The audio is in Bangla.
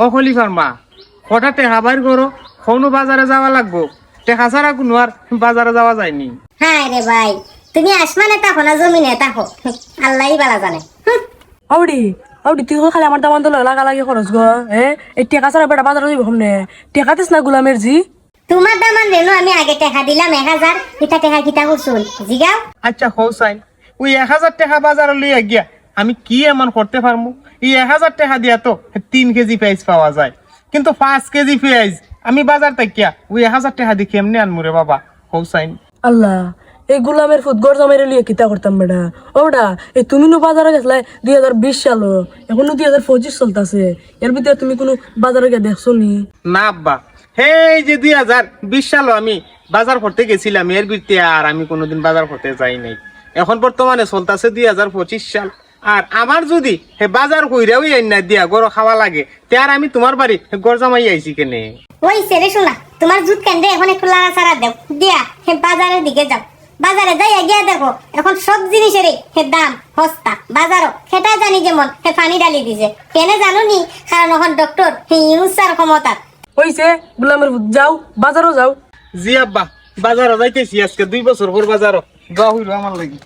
ও খলিফার মা হঠাৎ টেহা বাইর করো কোনো বাজারে যাওয়া লাগবো টেহা ছাড়া কোনো আর বাজারে যাওয়া যায়নি। হ্যাঁ রে ভাই, তুমি আসমানে তাকো না জমিনে তাকো, আল্লাহই বালা জানে। আউডি আউডি তুই খালি আমার দামান তো লাগা লাগে খরচ গো। এই টেকা ছাড়া বেটা বাজারে যাইব সামনে টেকা দিস না গুলামের জি। তোমার দামান রেনু আমি আগে টাকা দিলাম 1000, এটা টাকা কিতা করছুন জিগাও। আচ্ছা হোসাইন ওই 1000 টাকা বাজারে লইয়া গিয়া আমি কি এমন করতে পারবো? এই 1000 টাকা দিয়া তো 3 কেজি পেঁয়াজ পাওয়া যায়, কিন্তু 5 কেজি পেঁয়াজ আমি বাজার থেকে ওই 1000 টাকা দিয়ে কেমনে আনমু রে বাবা হোসাইন? আল্লাহ এই গুলামের ফুট গড় জমাইরে লিয়ে কিতা করতাম বেটা। ও বেটা এই তুমি নো বাজারে গেছলাই 2020 সাল, এখনো 2025 চলতেছে, এর ভিতরে তুমি কোনো বাজারে গিয়ে দেখছো নি? না আব্বা, এই যে 2020 সালে আমি বাজার করতে গেছিলাম, এর ভিতরে আর আমি কোনোদিন বাজার করতে যাই নাই। এখন বর্তমানে চলতেছে 2025 সাল, আর আমার যদি হে বাজার কইরাও না দিয়া গরো খাওয়া লাগে তে আর আমি তোমার বাড়ি গড় জামাই আইছি কেনে? ওই সেরে শোনা, তোমার জুত কেন্দ্রে এখন একটু লাড়া ছাড়া দেও দিয়া হে বাজারের দিকে যাও। বাজারে যাই গিয়া দেখো এখন সব জিনিসের হে দাম সস্তা, বাজারও সেটা জানি যেমন হে পানি ডালি দিছে কেনে জানো নি, কারণ এখন ডক্টর হে ইউসার ক্ষমতা। ওইছে গুলামের ফুট যাও বাজারও যাও। জি আব্বা, বাজারও যাইতেছি আজকে 2 বছর পর বাজারও যাওয়া হইলো আমার লাগি।